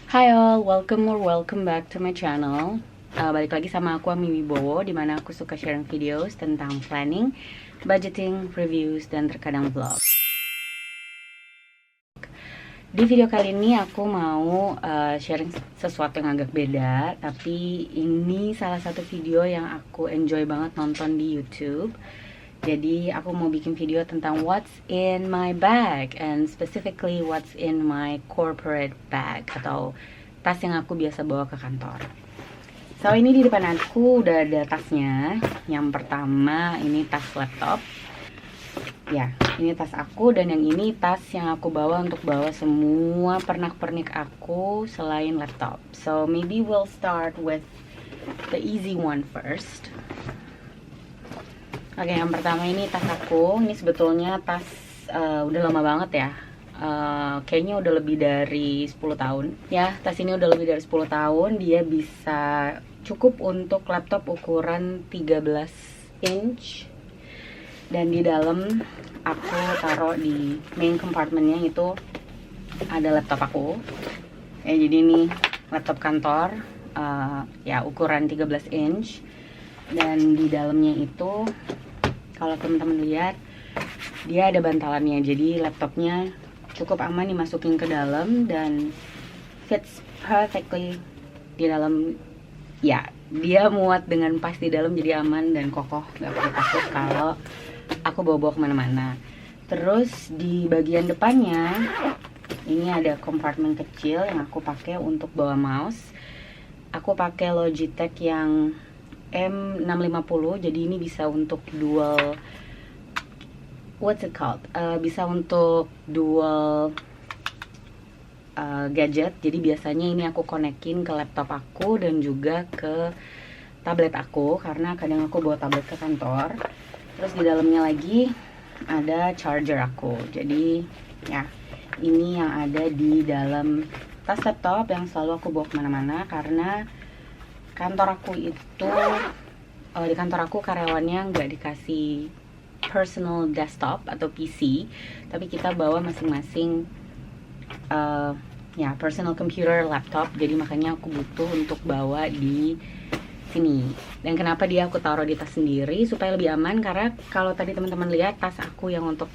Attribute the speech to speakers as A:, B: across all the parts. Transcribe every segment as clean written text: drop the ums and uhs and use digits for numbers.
A: Hi all, welcome back to my channel. Balik lagi sama aku Ami Wibowo, dimana aku suka sharing videos tentang planning, budgeting, reviews, dan terkadang vlog. Di video kali ini aku mau sharing sesuatu yang agak beda, tapi ini salah satu video yang aku enjoy banget nonton di YouTube. Jadi aku mau bikin video tentang what's in my bag, and specifically what's in my corporate bag atau tas yang aku biasa bawa ke kantor. So ini di depan aku udah ada tasnya. Yang pertama ini tas laptop. Ya, ini tas aku, dan yang ini tas yang aku bawa untuk bawa semua pernak-pernik aku selain laptop. So maybe we'll start with the easy one first. Oke, yang pertama ini tas aku. Ini sebetulnya tas udah lama banget ya. Kayaknya udah lebih dari 10 tahun. Ya, tas ini udah lebih dari 10 tahun. Dia bisa cukup untuk laptop ukuran 13 inch. Dan di dalam aku taruh di main compartmentnya itu ada laptop aku. Jadi ini laptop kantor, ya ukuran 13 inch. Dan di dalamnya itu, kalau teman-teman lihat, dia ada bantalannya, jadi laptopnya cukup aman dimasukin ke dalam dan fits perfectly di dalam. Ya, dia muat dengan pas di dalam, jadi aman dan kokoh, nggak perlu takut kalau aku bawa-bawa kemana-mana. Terus di bagian depannya ini ada kompartemen kecil yang aku pakai untuk bawa mouse. Aku pakai Logitech yang M650, jadi ini bisa untuk dual, what's it called? Bisa untuk dual gadget. Jadi biasanya ini aku konekin ke laptop aku dan juga ke tablet aku, karena kadang aku bawa tablet ke kantor. Terus di dalamnya lagi ada charger aku. Jadi ya, ini yang ada di dalam tas laptop yang selalu aku bawa kemana-mana, karena kantor aku itu, di kantor aku karyawannya nggak dikasih personal desktop atau PC, tapi kita bawa masing-masing ya personal computer, laptop. Jadi makanya aku butuh untuk bawa di sini. Dan kenapa dia aku taruh di tas sendiri supaya lebih aman, karena kalau tadi teman-teman lihat tas aku yang untuk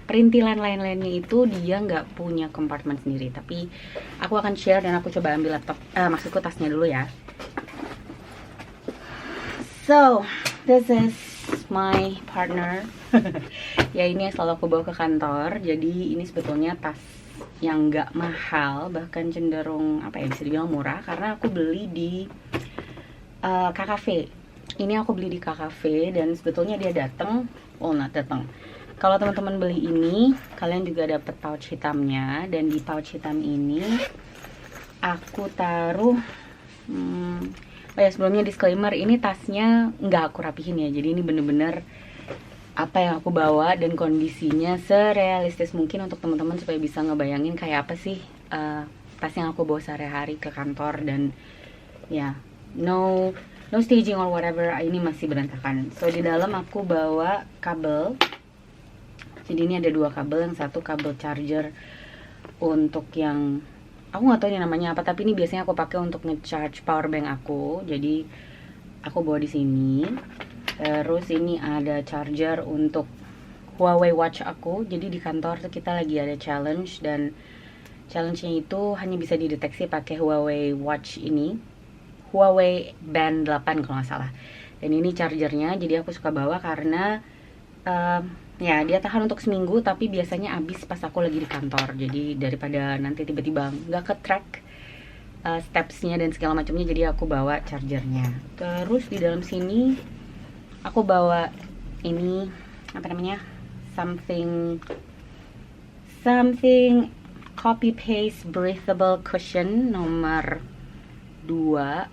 A: perintilan lain-lainnya itu dia nggak punya kompartemen sendiri. Tapi aku akan share dan aku coba ambil laptop, maksudku tasnya dulu ya. So, this is my partner. Ya, ini yang selalu aku bawa ke kantor. Jadi ini sebetulnya tas yang nggak mahal, bahkan cenderung apa ya, bisa dibilang murah, karena aku beli di KKV. Ini aku beli di KKV dan sebetulnya dia datang, kalau teman-teman beli ini, kalian juga dapat pouch hitamnya, dan di pouch hitam ini aku taruh oh ya, sebelumnya disclaimer, ini tasnya nggak aku rapihin ya. Jadi ini bener-bener apa yang aku bawa dan kondisinya serealistis mungkin untuk teman-teman supaya bisa ngebayangin kayak apa sih tas yang aku bawa sehari-hari ke kantor. Dan ya, no staging or whatever, ini masih berantakan. So di dalam aku bawa kabel. Jadi ini ada dua kabel, yang satu kabel charger untuk yang aku nggak tahu ini namanya apa, tapi ini biasanya aku pakai untuk nge-charge power bank aku. Jadi aku bawa di sini. Terus ini ada charger untuk Huawei Watch aku. Jadi di kantor tuh kita lagi ada challenge, dan challenge-nya itu hanya bisa dideteksi pakai Huawei Watch ini, Huawei Band 8 kalau nggak salah. Dan ini chargernya, jadi aku suka bawa karena ya dia tahan untuk seminggu, tapi biasanya habis pas aku lagi di kantor. Jadi daripada nanti tiba-tiba nggak ke track stepsnya dan segala macamnya, jadi aku bawa chargernya. Terus di dalam sini aku bawa ini apa namanya, something copy paste breathable cushion nomor 2.5,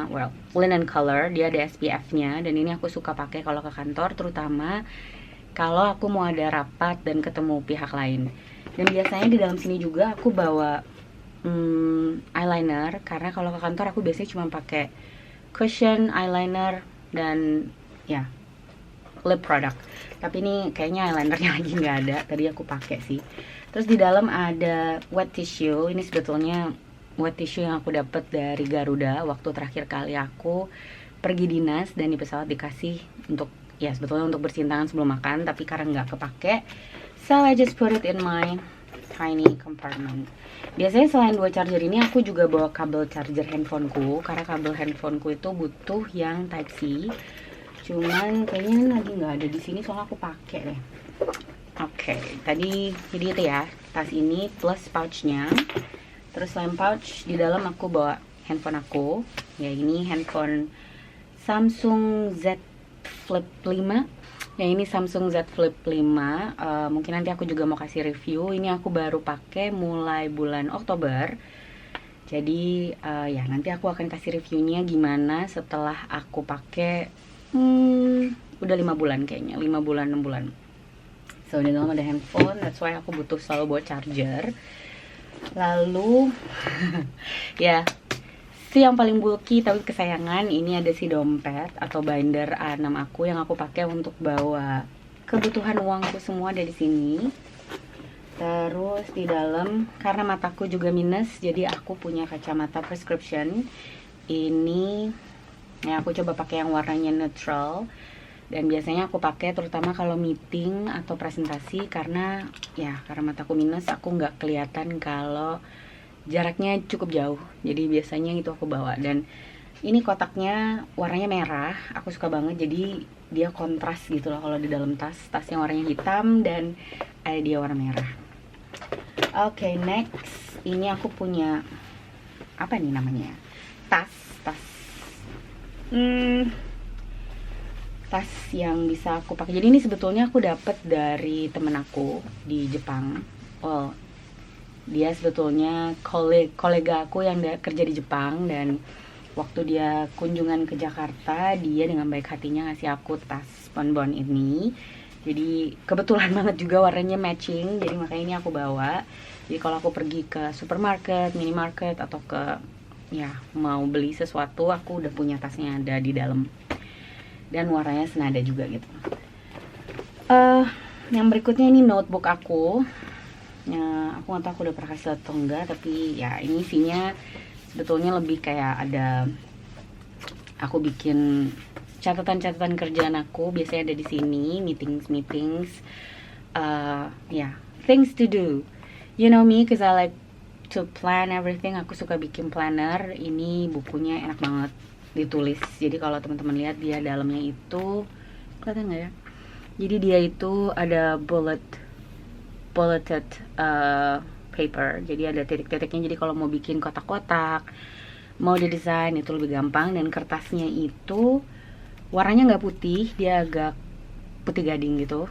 A: well, linen color. Dia ada SPF-nya, dan ini aku suka pakai kalau ke kantor, terutama kalau aku mau ada rapat dan ketemu pihak lain. Dan biasanya di dalam sini juga aku bawa eyeliner, karena kalau ke kantor aku biasanya cuma pakai cushion, eyeliner, dan ya lip product. Tapi ini kayaknya eyelinernya lagi nggak ada, tadi aku pakai sih. Terus di dalam ada wet tissue. Ini sebetulnya wet tissue yang aku dapat dari Garuda waktu terakhir kali aku pergi dinas, dan di pesawat dikasih untuk, ya sebetulnya untuk bersihin tangan sebelum makan, tapi karena nggak kepake, so I just put it in my tiny compartment. Biasanya selain 2 charger ini aku juga bawa kabel charger handphoneku, karena kabel handphoneku itu butuh yang Type C. Cuman kayaknya lagi nggak ada di sini soalnya aku pakai deh. Oke, tadi jadi itu ya, tas ini plus pouchnya. Terus selain pouch, di dalam aku bawa handphone aku. Ya ini handphone Samsung Z Flip 5. Ya ini Samsung Z Flip 5. Mungkin nanti aku juga mau kasih review. Ini aku baru pakai mulai bulan Oktober. Jadi ya nanti aku akan kasih reviewnya gimana setelah aku pakai. Udah 5 bulan kayaknya, 5 bulan 6 bulan. So di dalam ada handphone, that's why aku butuh selalu bawa charger. Lalu ya si yang paling bulky tapi kesayangan, ini ada si dompet atau binder A6 aku yang aku pakai untuk bawa kebutuhan uangku semua dari sini. Terus di dalam, karena mataku juga minus, jadi aku punya kacamata prescription. Ini ya aku coba pakai yang warnanya neutral, dan biasanya aku pakai terutama kalau meeting atau presentasi, karena mataku minus, aku nggak kelihatan kalau jaraknya cukup jauh. Jadi biasanya itu aku bawa. Dan ini kotaknya warnanya merah, aku suka banget, jadi dia kontras gitu loh kalau di dalam tas. Tas yang warnanya hitam dan ada dia warna merah. Oke, next ini aku punya apa nih namanya, tas tas yang bisa aku pakai. Jadi ini sebetulnya aku dapat dari temen aku di Jepang. Oh, dia sebetulnya kolega aku yang kerja di Jepang, dan waktu dia kunjungan ke Jakarta, dia dengan baik hatinya ngasih aku tas bonbon ini. Jadi kebetulan banget juga warnanya matching, jadi makanya ini aku bawa. Jadi kalau aku pergi ke supermarket, minimarket, atau ke mau beli sesuatu, aku udah punya tasnya ada di dalam. Dan warnanya senada juga gitu. Yang berikutnya ini notebook aku. Aku nggak tahu aku udah pernah kasih atau enggak, tapi ya ini isinya sebetulnya lebih kayak ada, aku bikin catatan-catatan kerjaan aku, biasanya ada di sini, meetings, things to do. You know me, cause I like to plan everything. Aku suka bikin planner. Ini bukunya enak banget ditulis. Jadi kalau teman-teman lihat, dia dalamnya itu kelihatan nggak ya? Jadi dia itu ada bulleted paper. Jadi ada titik-titiknya. Jadi kalau mau bikin kotak-kotak, mau didesain itu lebih gampang. Dan kertasnya itu warnanya nggak putih, dia agak putih gading gitu,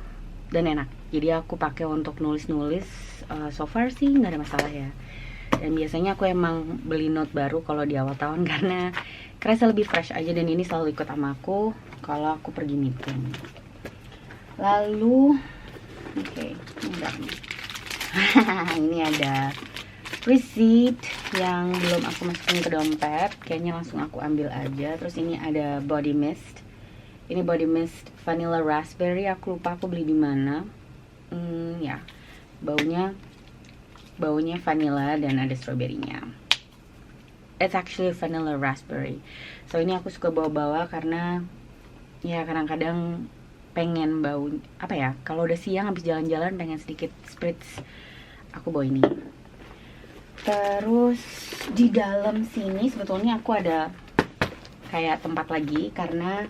A: dan enak. Jadi aku pakai untuk nulis-nulis. So far sih nggak ada masalah ya. Dan biasanya aku emang beli note baru kalau di awal tahun karena kerasa lebih fresh aja, dan ini selalu ikut sama aku kalau aku pergi meeting. Lalu ini ada receipt yang belum aku masukin ke dompet, kayaknya langsung aku ambil aja. Terus ini ada body mist. Ini body mist vanilla raspberry, aku lupa aku beli di mana. Baunya vanilla dan ada stroberinya. It's actually vanilla raspberry. So ini aku suka bawa-bawa karena ya kadang-kadang pengen bau apa ya, kalau udah siang habis jalan-jalan pengen sedikit spritz, aku bawa ini. Terus di dalam sini sebetulnya aku ada kayak tempat lagi, karena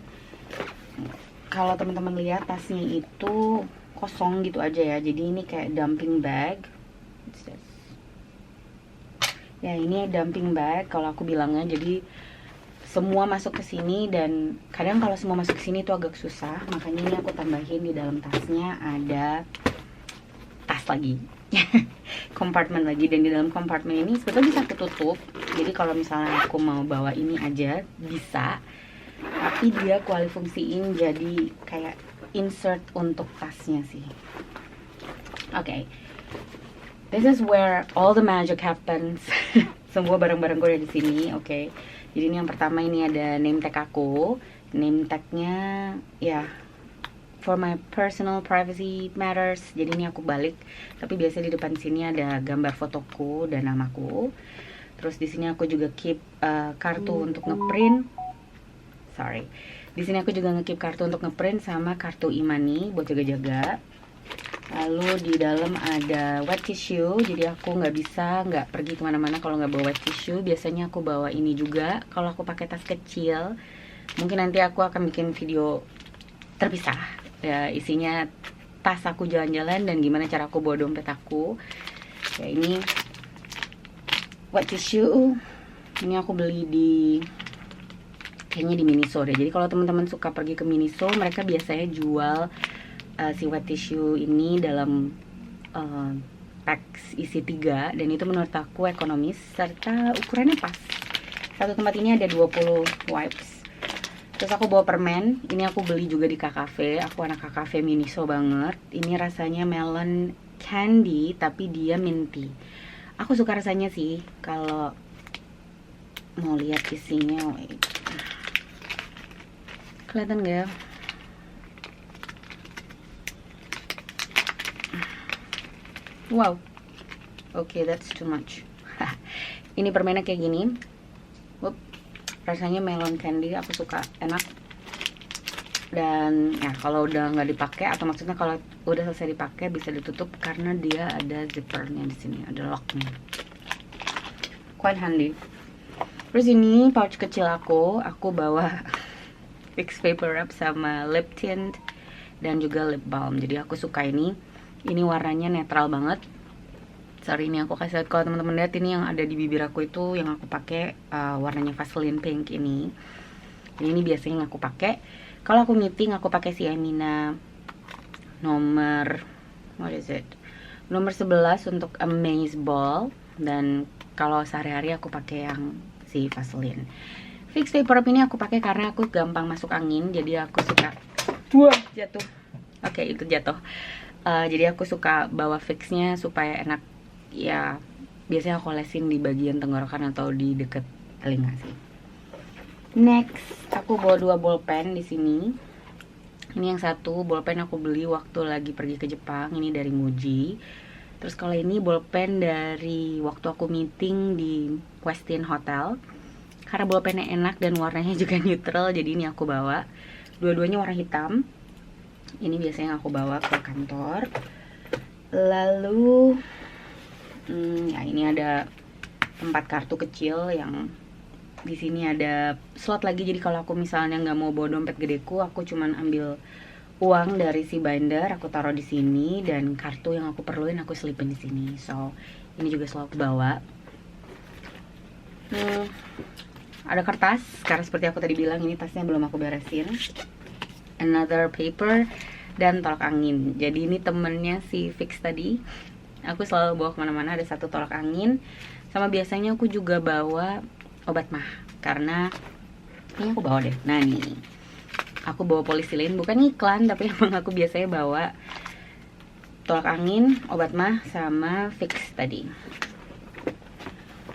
A: kalau teman-teman lihat tasnya itu kosong gitu aja ya. Jadi ini kayak dumping bag. Ya ini dumping bag kalau aku bilangnya. Jadi semua masuk ke sini, dan kadang kalau semua masuk ke sini itu agak susah. Makanya ini aku tambahin di dalam tasnya ada tas lagi. Kompartemen lagi. Dan di dalam kompartemen ini sebetulnya bisa ketutup. Jadi kalau misalnya aku mau bawa ini aja bisa, tapi dia aku alih fungsiin jadi kayak insert untuk tasnya sih. Oke. This is where all the magic happens. Semua barang-barang gue ada di sini, oke. Jadi ini yang pertama, ini ada name tag aku. Name tagnya ya for my personal privacy matters. Jadi ini aku balik, tapi biasa di depan sini ada gambar fotoku dan namaku. Terus di sini aku juga keep kartu untuk ngeprint. Sorry. Di sini aku juga ngekeep kartu untuk ngeprint sama kartu e-money buat jaga-jaga. Lalu di dalam ada wet tissue, jadi aku nggak pergi kemana-mana kalau nggak bawa wet tissue. Biasanya aku bawa ini juga kalau aku pakai tas kecil. Mungkin nanti aku akan bikin video terpisah ya, isinya tas aku jalan-jalan dan gimana cara aku bawa dompet aku. Ya ini wet tissue, ini aku beli kayaknya di Miniso deh. Jadi kalau teman-teman suka pergi ke Miniso, mereka biasanya jual si wet tissue ini dalam packs isi 3, dan itu menurut aku ekonomis serta ukurannya pas. Satu tempat ini ada 20 wipes. Terus aku bawa permen, ini aku beli juga di KKV. Aku anak KKV Miniso banget. Ini rasanya melon candy tapi dia minty. Aku suka rasanya sih. Kalau mau lihat isinya, wait. Kelihatan gak ya? Wow, okay, that's too much. Ini permennya kayak gini. Rasanya melon candy, aku suka, enak. Dan ya kalau udah nggak dipakai, atau maksudnya kalau udah selesai dipakai bisa ditutup karena dia ada zippernya di sini, ada locknya. Quite handy. Terus ini pouch kecil aku bawa fix paper wrap sama lip tint dan juga lip balm. Jadi aku suka ini. Ini warnanya netral banget. Sorry, ini aku kasih lihat kalau teman-teman lihat, ini yang ada di bibir aku itu yang aku pakai warnanya Vaseline pink ini. Ini biasanya yang aku pakai. Kalau aku meeting aku pakai si Amina nomor nomor 11 untuk Amaze Ball, dan kalau sehari-hari aku pakai yang si Vaseline. Fix paper wrap ini aku pakai karena aku gampang masuk angin, jadi aku suka. Wah, jatuh. Oke, itu jatuh. Jadi aku suka bawa fixnya supaya enak ya. Biasanya aku lesin di bagian tenggorokan atau di deket telinga sih. Next, aku bawa 2 bolpen di sini. Ini yang satu bolpen aku beli waktu lagi pergi ke Jepang, ini dari Muji. Terus kalau ini bolpen dari waktu aku meeting di Westin Hotel. Karena bolpennya enak dan warnanya juga neutral, jadi ini aku bawa. Dua-duanya warna hitam. Ini biasanya aku bawa ke kantor. Lalu ya ini ada tempat kartu kecil yang di sini ada slot lagi. Jadi kalau aku misalnya nggak mau bawa dompet gedeku, aku cuman ambil uang dari si binder, aku taruh di sini, dan kartu yang aku perluin aku selipin di sini. So ini juga selalu aku bawa. Ada kertas, karena seperti aku tadi bilang ini tasnya belum aku beresin. Another paper dan tolak angin. Jadi ini temennya si Fix tadi. Aku selalu bawa kemana-mana ada satu tolak angin. Sama biasanya aku juga bawa obat mah, karena ini aku bawa deh. Nah nih, aku bawa polisilin, bukan iklan tapi emang aku biasanya bawa tolak angin, obat mah, sama Fix tadi.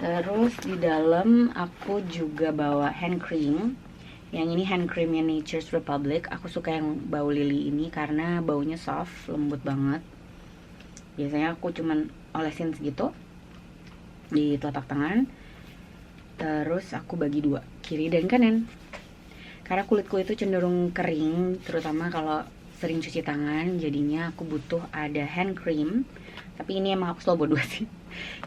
A: Terus di dalam aku juga bawa hand cream. Yang ini hand creamnya Nature's Republic. Aku suka yang bau lili ini karena baunya soft, lembut banget. Biasanya aku cuman olesin segitu di telapak tangan. Terus aku bagi 2, kiri dan kanan. Karena kulitku itu cenderung kering, terutama kalau sering cuci tangan. Jadinya aku butuh ada hand cream. Tapi ini emang aku selalu bawa 2 sih.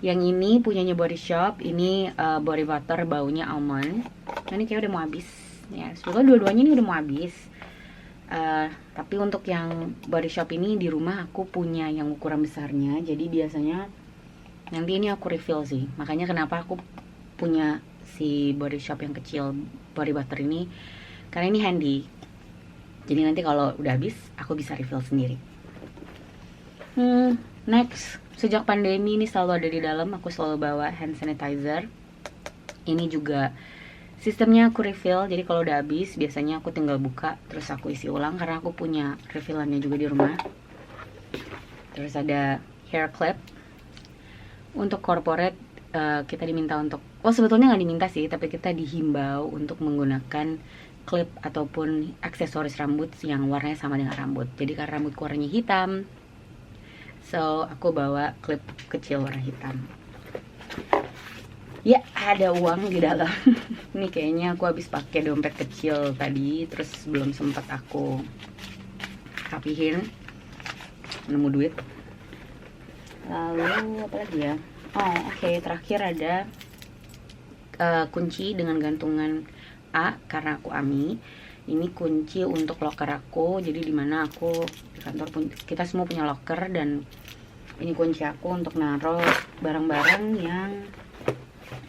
A: Yang ini punyanya Body Shop. Ini body butter baunya almond. Nah, ini kayak udah mau habis. Ya, sebetulnya dua-duanya ini udah mau habis. Tapi untuk yang Body Shop ini di rumah aku punya yang ukuran besarnya. Jadi biasanya nanti ini aku refill sih. Makanya kenapa aku punya si Body Shop yang kecil body butter ini, karena ini handy. Jadi nanti kalau udah habis aku bisa refill sendiri. Next, sejak pandemi ini selalu ada di dalam. Aku selalu bawa hand sanitizer. Ini juga sistemnya aku refill, jadi kalau udah habis biasanya aku tinggal buka terus aku isi ulang karena aku punya refillannya juga di rumah. Terus ada hair clip. Untuk corporate kita diminta untuk, sebetulnya nggak diminta sih, tapi kita dihimbau untuk menggunakan clip ataupun aksesoris rambut yang warnanya sama dengan rambut. Jadi karena rambutku warnanya hitam, so aku bawa klip kecil warna hitam. Ya, ada uang di dalam. Ini kayaknya aku habis pakai dompet kecil tadi, terus belum sempat aku rapihin, nemu duit. Lalu apa lagi ya? Oh oke, terakhir ada kunci dengan gantungan A karena aku AMI. Ini kunci untuk loker aku, jadi dimana aku di kantor pun kita semua punya loker, dan ini kunci aku untuk naruh barang-barang yang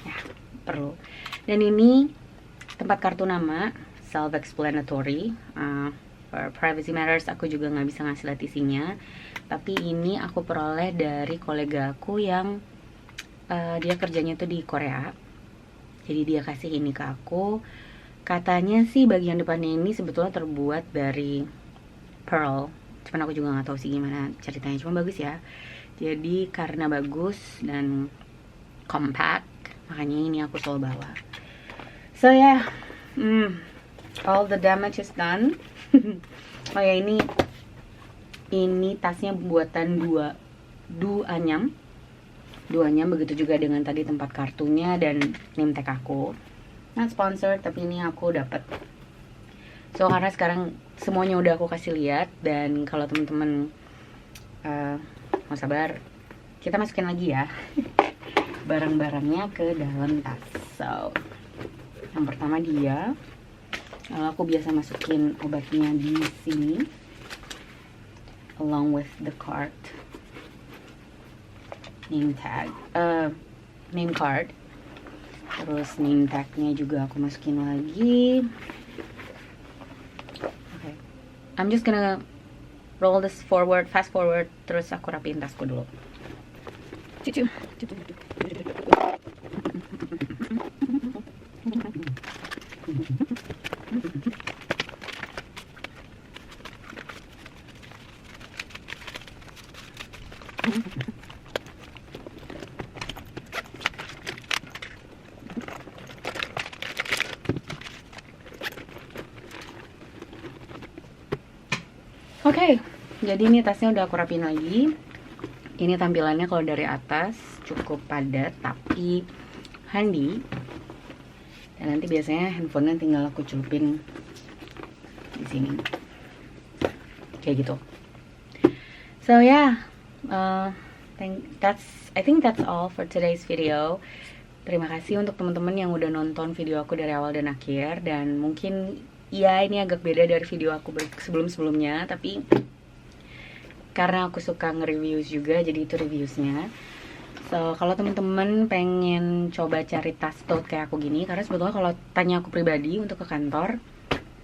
A: ya perlu. Dan ini tempat kartu nama, self-explanatory. For privacy matters aku juga nggak bisa ngasih lihat isinya, tapi ini aku peroleh dari kolega aku yang dia kerjanya tuh di Korea. Jadi dia kasih ini ke aku. Katanya sih bagian depannya ini sebetulnya terbuat dari pearl, cuman aku juga nggak tahu sih gimana ceritanya, cuma bagus ya. Jadi karena bagus dan compact, makanya ini aku selalu bawa. So yeah, all the damage is done. Oh ya, ini tasnya buatan Du Anyam, begitu juga dengan tadi tempat kartunya dan name tag aku. Not sponsored, tapi ini aku dapat. So karena sekarang semuanya udah aku kasih lihat, dan kalau temen-temen mau sabar, kita masukin lagi ya barang-barangnya ke dalam tas. So yang pertama dia, aku biasa masukin obatnya di sini, along with the card, name tag, name card. Terus name tagnya juga aku masukin lagi. Okay. I'm just gonna roll this forward, fast forward, terus aku rapiin tasku dulu. Cucu. Oke, jadi ini tasnya udah aku rapiin lagi. Ini tampilannya kalau dari atas cukup padat tapi handy. Dan nanti biasanya handphonenya tinggal aku celupin di sini, kayak gitu. So yeah, I think that's all for today's video. Terima kasih untuk teman-teman yang udah nonton video aku dari awal dan akhir. Dan mungkin ya ini agak beda dari video aku sebelum-sebelumnya, tapi karena aku suka nge-reviews juga, jadi itu reviewsnya. So kalau teman-teman pengen coba cari tas tote kayak aku gini, karena sebetulnya kalau tanya aku pribadi untuk ke kantor,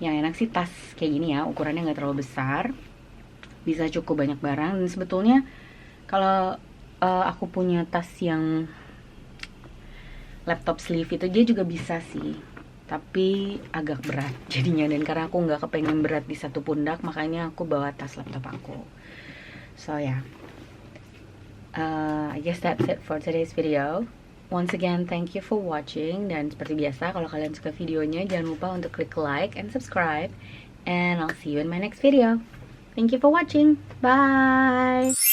A: yang enak sih tas kayak gini ya, ukurannya nggak terlalu besar, bisa cukup banyak barang. Dan sebetulnya kalau aku punya tas yang laptop sleeve itu, dia juga bisa sih, tapi agak berat jadinya. Dan karena aku nggak kepengen berat di satu pundak, makanya aku bawa tas laptop aku. So yeah, I guess that's it for today's video. Once again, thank you for watching. Dan seperti biasa, kalau kalian suka videonya, jangan lupa untuk klik like and subscribe. And I'll see you in my next video. Thank you for watching. Bye!